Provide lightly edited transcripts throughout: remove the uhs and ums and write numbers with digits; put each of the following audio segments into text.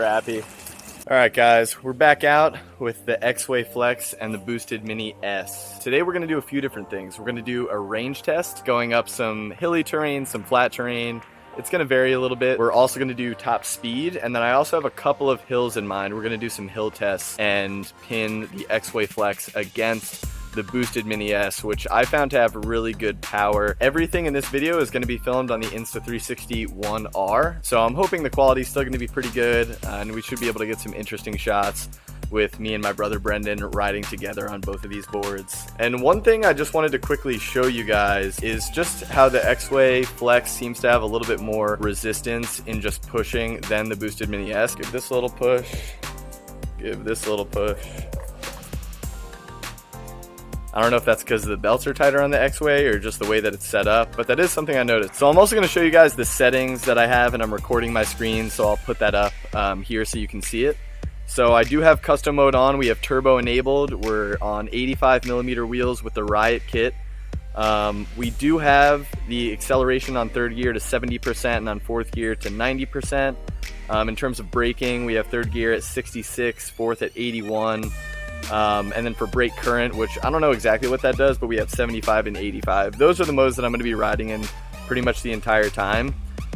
crappy. All right, guys, we're back out with the Exway Flex and the Boosted Mini S. Today we're going to do a few different things. We're going to do a range test, going up some hilly terrain, some flat terrain. It's going to vary a little bit. We're also going to do top speed, and then I also have a couple of hills in mind. We're going to do some hill tests and pin the Exway Flex against the Boosted Mini S, which I found to have really good power. Everything in this video is going to be filmed on the Insta360 One R, so I'm hoping the quality is still going to be pretty good, and we should be able to get some interesting shots with me and my brother Brendan riding together on both of these boards. And one thing I just wanted to quickly show you guys is just how the Exway Flex seems to have a little bit more resistance in just pushing than the Boosted Mini S. Give this a little push, give this a little push. I don't know if that's because the belts are tighter on the Exway or just the way that it's set up, but that is something I noticed. So I'm also going to show you guys the settings that I have, and I'm recording my screen, so I'll put that up here so you can see it. So I do have custom mode on. We have turbo enabled. We're on 85mm wheels with the Riot kit. We do have the acceleration on third gear to 70% and on fourth gear to 90%. In terms of braking, we have third gear at 66, fourth at 81. And then for brake current, which I don't know exactly what that does, but we have 75 and 85. Those are the modes that I'm going to be riding in pretty much the entire time.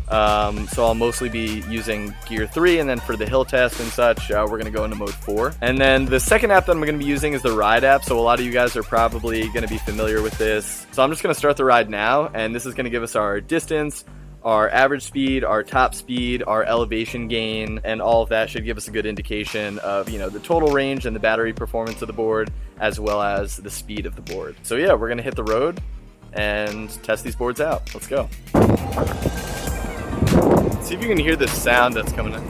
So I'll mostly be using gear 3, and then for the hill test and such, we're going to go into mode 4. And then the second app that I'm going to be using is the Ride app, so a lot of you guys are probably going to be familiar with this. So I'm just going to start the ride now, and this is going to give us our distance, our average speed, our top speed, our elevation gain, and all of that should give us a good indication of, you know, the total range and the battery performance of the board, as well as the speed of the board. So yeah, we're going to hit the road and test these boards out. Let's go. See if you can hear the sound that's coming in.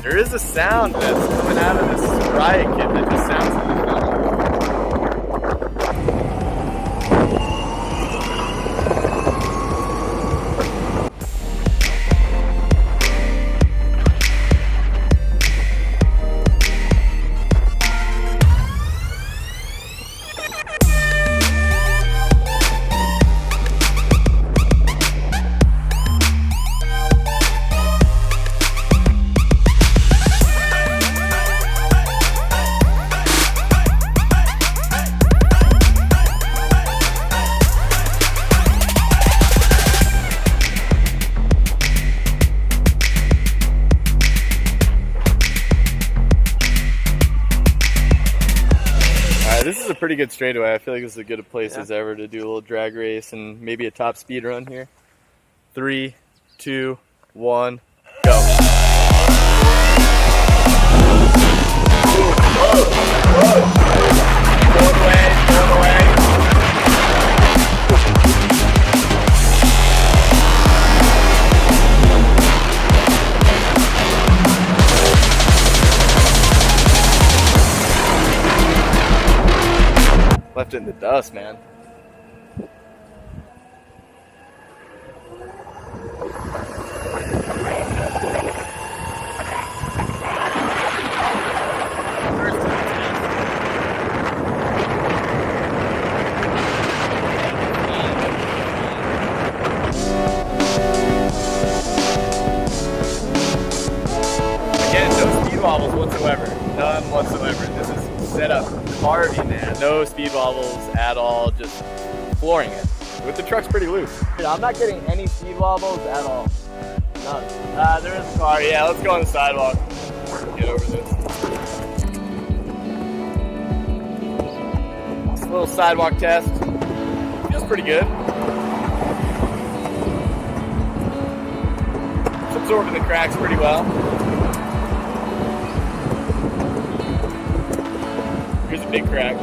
There is a sound that's coming out of this Riot kit that just sounds really fun. This is a pretty good straightaway. I feel like this is as good a place as ever to do a little drag race and maybe a top speed run here. 3, 2, 1, go. Going away, going away. Left it in the dust, man. Again, no speed wobbles whatsoever. None whatsoever. This is set up Harvey, man. No speed wobbles at all, just flooring it. But the truck's pretty loose. Dude, I'm not getting any speed wobbles at all. None. There is a car. Yeah, let's go on the sidewalk. Get over this. This little sidewalk test. Feels pretty good. It's absorbing the cracks pretty well. Here's a big crack.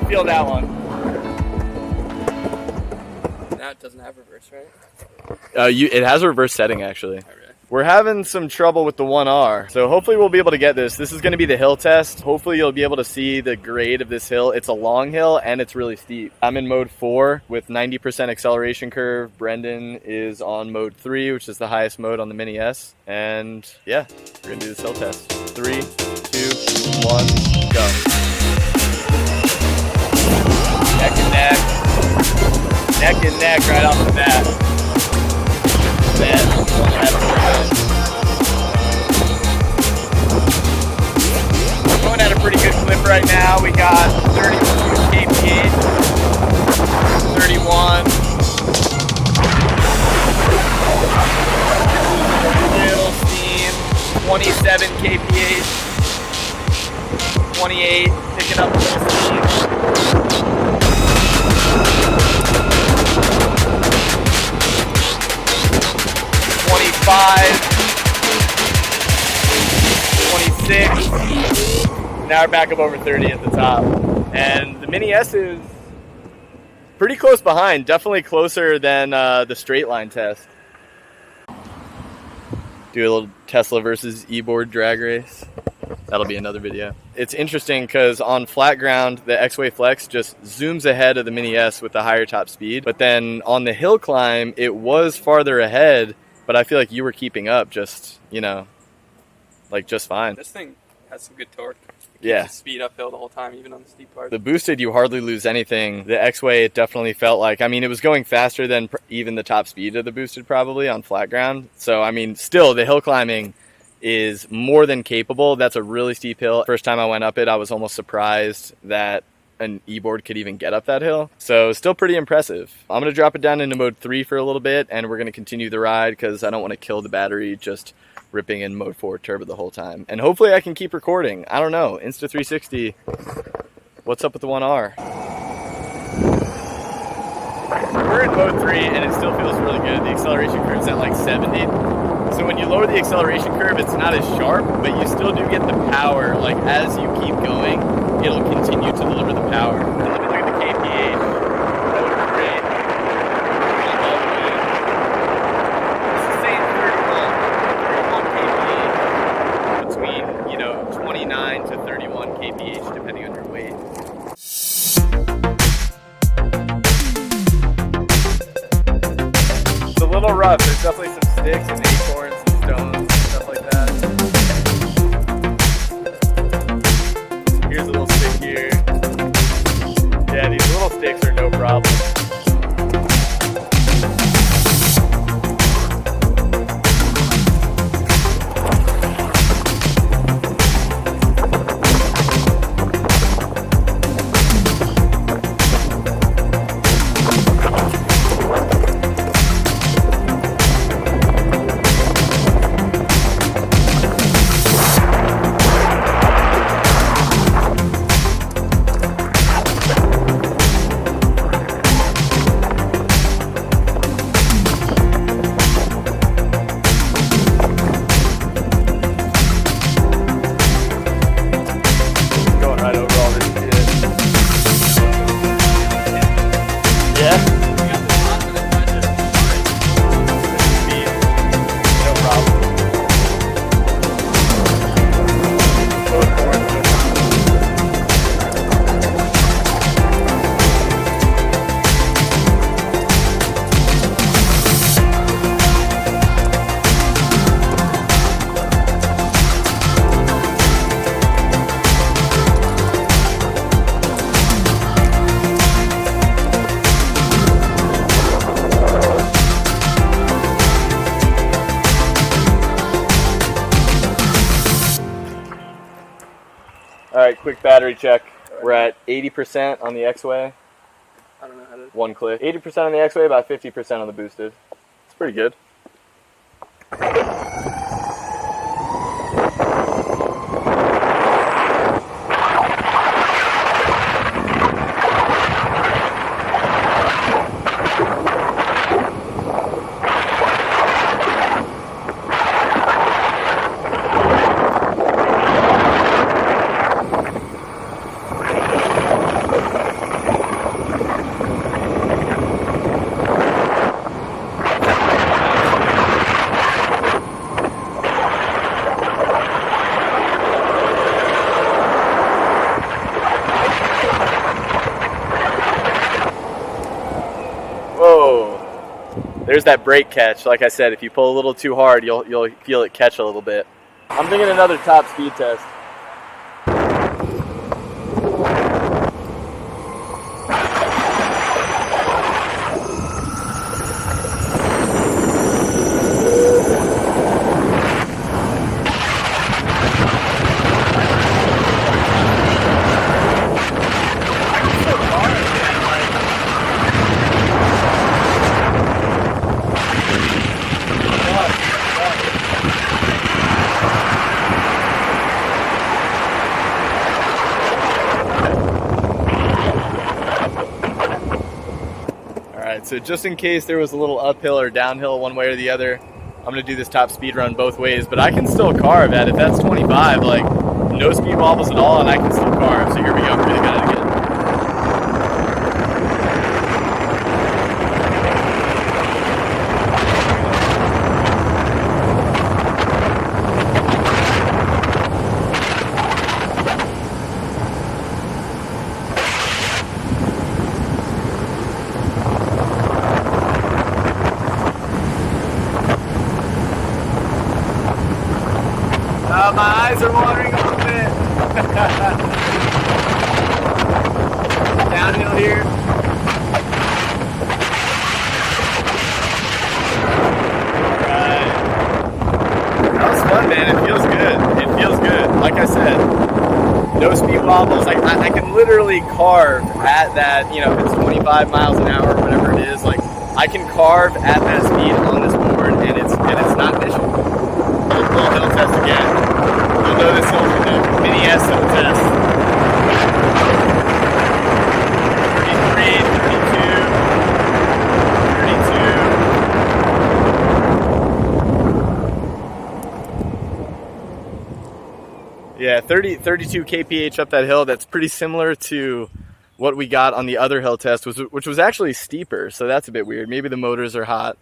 Feel that one. Now it doesn't have reverse, right? It has a reverse setting actually. Oh, really? We're having some trouble with the 1R, so hopefully we'll be able to get this. This is going to be the hill test. Hopefully you'll be able to see the grade of this hill. It's a long hill and it's really steep. I'm in mode 4 with 90% acceleration curve. Brendan is on mode 3, which is the highest mode on the Mini S. And yeah, we're going to do this hill test. 3, 2, 1, go. Neck and neck. Neck and neck right off the bat. We're going at a pretty good clip right now. We got 32 kph, 31, little steam, 27 kph, 28, picking up a little steam. 25, 26, now we're back up over 30 at the top. And the Mini S is pretty close behind, definitely closer than the straight line test. Do a little Tesla versus e-board drag race. That'll be another video. It's interesting because on flat ground, the Exway Flex just zooms ahead of the Mini S with the higher top speed. But then on the hill climb, it was farther ahead, but I feel like you were keeping up just, you know, like just fine. This thing has some good torque. Yeah. Speed uphill the whole time, even on the steep part. The boosted, you hardly lose anything. The Exway, it definitely felt like, I mean, it was going faster than even the top speed of the boosted probably on flat ground. So, I mean, still, the hill climbing is more than capable. That's a really steep hill. First time I went up it, I was almost surprised that an e-board could even get up that hill. So still pretty impressive. I'm going to drop it down into mode 3 for a little bit, and we're going to continue the ride because I don't want to kill the battery just ripping in mode 4 turbo the whole time. And hopefully I can keep recording. I don't know. Insta360. What's up with the 1R? We're in mode 3 and it still feels really good. The acceleration curve's at like 70. So when you lower the acceleration curve, it's not as sharp, but you still do get the power. Like as you keep going, it'll continue to deliver the power. And let me look at the kph. Motor rate. This is saying 31 kph. Between, you know, 29 to 31 kph, depending on your weight. It's a little rough. There's definitely some sticks and acorns and stones and stuff like that. Here's a little stick here. Yeah, these little sticks are no problem. Alright, quick battery check. We're at 80% on the Exway. I don't know how to... One click. 80% on the Exway, about 50% on the boosted. It's pretty good. there's that brake catch. Like I said, if you pull a little too hard, you'll feel it catch a little bit. I'm thinking another top speed test. So just in case there was a little uphill or downhill one way or the other, I'm going to do this top speed run both ways, but I can still carve at, if that's 25, like no speed wobbles at all, and I can still carve. So here we go, I'm really got it again. My eyes are watering a little bit. Downhill here. Alright. That was fun, man. It feels good. It feels good. Like I said, no speed wobbles. I can literally carve at that, you know, if it's 25 miles an hour or whatever it is. Like, I can carve at that speed on this board, and it's not an issue. Little hill test again. You'll know this hill from the mini S hill test. 33, 32, 32. Yeah, 32 kph up that hill. That's pretty similar to what we got on the other hill test, which was actually steeper. So that's a bit weird. Maybe the motors are hot.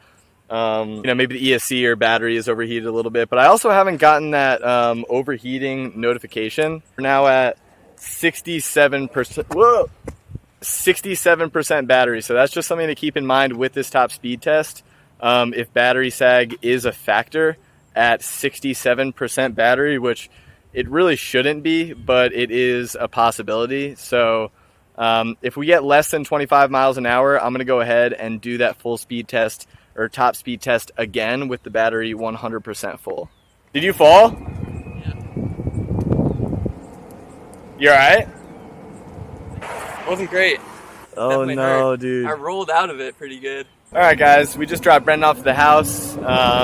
You know, maybe the ESC or battery is overheated a little bit, but I also haven't gotten that overheating notification. We're now at 67%. Whoa, 67% battery. So that's just something to keep in mind with this top speed test. If battery sag is a factor at 67% battery, which it really shouldn't be, but it is a possibility. So if we get less than 25 miles an hour, I'm going to go ahead and do that full speed test or top speed test again with the battery 100% full. Did you fall? Yeah. You alright? Wasn't great. Oh Definitely no, hurt. dude. I rolled out of it pretty good. Alright guys, we just dropped Brendan off to the house.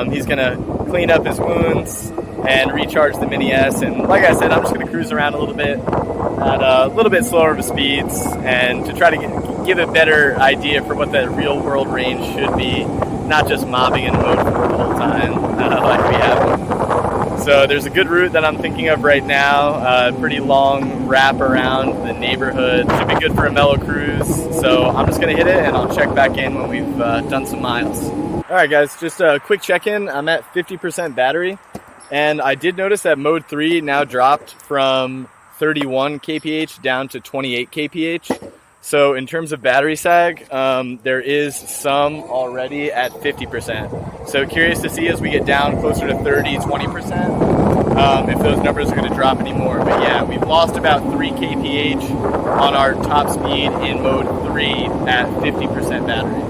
He's gonna clean up his wounds and recharge the Mini S, and like I said, I'm just gonna cruise around a little bit at a little bit slower of speeds and to try to give a better idea for what the real world range should be, not just mobbing in mode 4 the whole time like we have. So there's a good route that I'm thinking of right now, pretty long wrap around the neighborhood. Should be good for a mellow cruise. So I'm just gonna hit it and I'll check back in when we've done some miles. All right guys, just a quick check-in. I'm at 50% battery, and I did notice that mode 3 now dropped from 31 kph down to 28 kph. So in terms of battery sag, there is some already at 50%. So curious to see as we get down closer to 30, 20%, if those numbers are going to drop anymore. But yeah, we've lost about 3 kph on our top speed in mode 3 at 50% battery.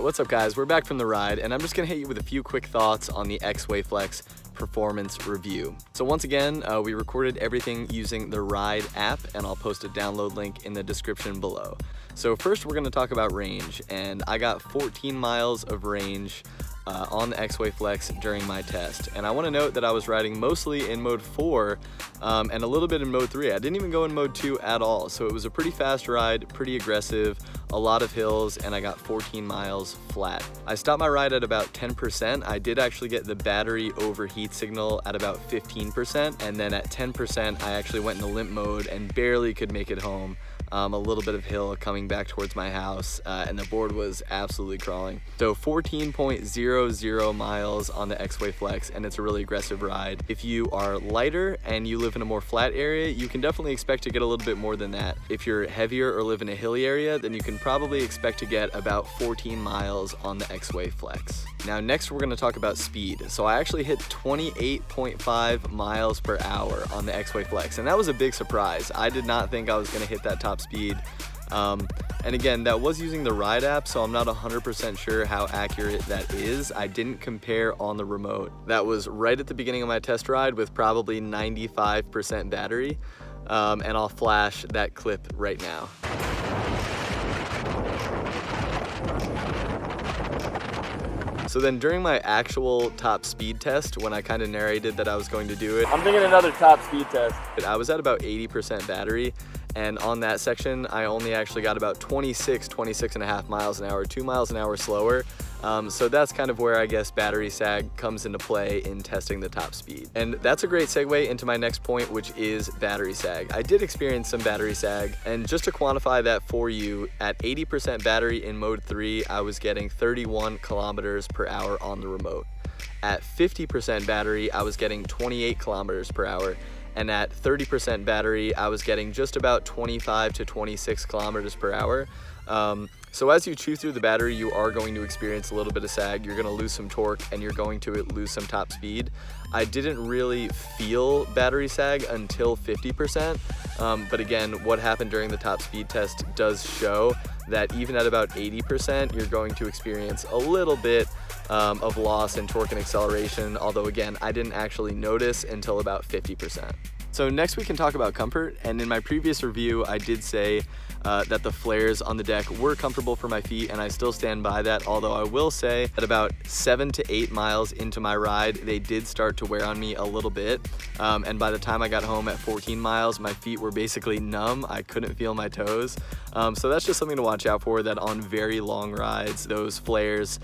what's up guys? We're back from the ride and I'm just gonna hit you with a few quick thoughts on the Exway Flex performance review. So once again, we recorded everything using the Ride app and I'll post a download link in the description below. So first we're gonna talk about range, and I got 14 miles of range on the Exway Flex during my test. And I wanna note that I was riding mostly in mode 4 and a little bit in mode 3. I didn't even go in mode 2 at all. So it was a pretty fast ride, pretty aggressive, a lot of hills, and I got 14 miles flat. I stopped my ride at about 10%. I did actually get the battery overheat signal at about 15%, and then at 10%, I actually went into limp mode and barely could make it home. A little bit of hill coming back towards my house, and the board was absolutely crawling. So 14.00 miles on the Exway Flex, and it's a really aggressive ride. If you are lighter and you live in a more flat area, you can definitely expect to get a little bit more than that. If you're heavier or live in a hilly area, then you can probably expect to get about 14 miles on the Exway Flex. Now next we're gonna talk about speed. So I actually hit 28.5 miles per hour on the Exway Flex, and that was a big surprise. I did not think I was gonna hit that top speed. And again, that was using the Ride app, so I'm not 100% sure how accurate that is. I didn't compare on the remote. That was right at the beginning of my test ride with probably 95% battery, and I'll flash that clip right now. So then during my actual top speed test, when I kind of narrated that I was going to do it, I'm thinking another top speed test. I was at about 80% battery, and on that section, I only actually got about 26 and a half miles an hour, 2 miles an hour slower. So that's kind of where I guess battery sag comes into play in testing the top speed. And that's a great segue into my next point, which is battery sag. I did experience some battery sag, and just to quantify that for you, at 80% battery in mode 3, I was getting 31 kilometers per hour on the remote. At 50% battery, I was getting 28 kilometers per hour. And at 30% battery, I was getting just about 25 to 26 kilometers per hour. So as you chew through the battery, you are going to experience a little bit of sag. You're gonna lose some torque and you're going to lose some top speed. I didn't really feel battery sag until 50%. But again, what happened during the top speed test does show that even at about 80%, you're going to experience a little bit of loss in torque and acceleration, although again, I didn't actually notice until about 50%. So next we can talk about comfort, and in my previous review, I did say that the flares on the deck were comfortable for my feet, and I still stand by that, although I will say that about 7 to 8 miles into my ride, they did start to wear on me a little bit, and by the time I got home at 14 miles, my feet were basically numb. I couldn't feel my toes, so that's just something to watch out for, that on very long rides, those flares,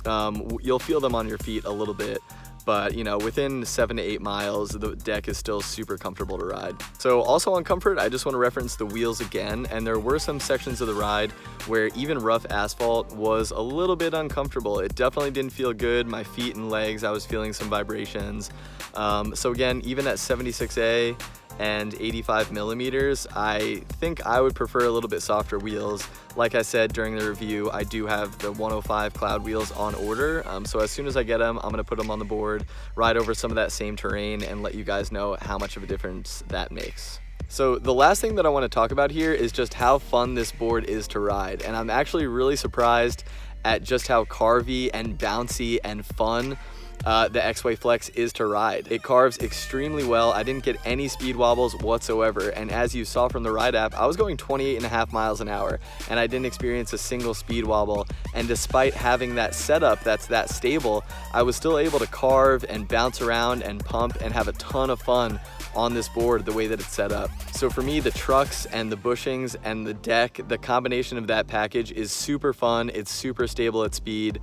you'll feel them on your feet a little bit. But you know, within 7 to 8 miles, the deck is still super comfortable to ride. So also on comfort, I just want to reference the wheels again, and there were some sections of the ride where even rough asphalt was a little bit uncomfortable. It definitely didn't feel good. My feet and legs, I was feeling some vibrations. So again, even at 76A and 85 millimeters, I think I would prefer a little bit softer wheels. Like I said during the review, I do have the 105 cloud wheels on order. So as soon as I get them, I'm gonna put them on the board, ride over some of that same terrain, and let you guys know how much of a difference that makes. So the last thing that I want to talk about here is just how fun this board is to ride. And I'm actually really surprised at just how carvy and bouncy and fun the Exway Flex is to ride. It carves extremely well. I didn't get any speed wobbles whatsoever, and as you saw from the Ride app, I was going 28.5 miles an hour and I didn't experience a single speed wobble. And despite having that setup that's that stable, I was still able to carve and bounce around and pump and have a ton of fun on this board the way that it's set up. So for me, the trucks and the bushings and the deck, the combination of that package is super fun. It's super stable at speed.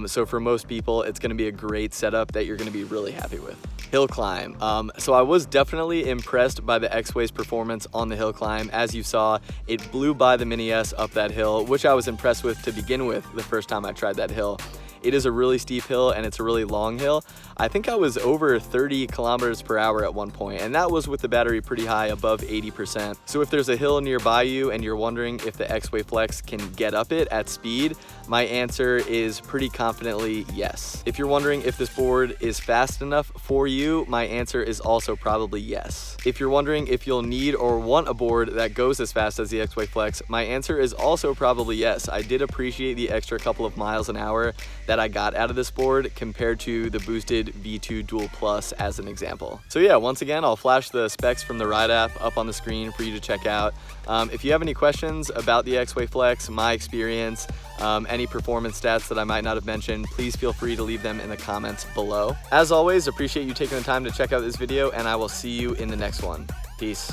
So for most people, it's gonna be a great setup that you're gonna be really happy with. Hill climb. So I was definitely impressed by the Exway's performance on the hill climb. As you saw, it blew by the Mini S up that hill, which I was impressed with to begin with the first time I tried that hill. it is a really steep hill and it's a really long hill. I think I was over 30 kilometers per hour at one point, and that was with the battery pretty high, above 80%. So if there's a hill nearby you and you're wondering if the Exway Flex can get up it at speed, my answer is pretty confidently yes. If you're wondering if this board is fast enough for you, my answer is also probably yes. If you're wondering if you'll need or want a board that goes as fast as the Exway Flex, my answer is also probably yes. I did appreciate the extra couple of miles an hour that I got out of this board compared to the boosted V2 Dual Plus as an example. So yeah, once again, I'll flash the specs from the Ride app up on the screen for you to check out. If you have any questions about the Exway Flex, my experience, any performance stats that I might not have mentioned, please feel free to leave them in the comments below. As always, appreciate you taking the time to check out this video, and I will see you in the next one. Peace.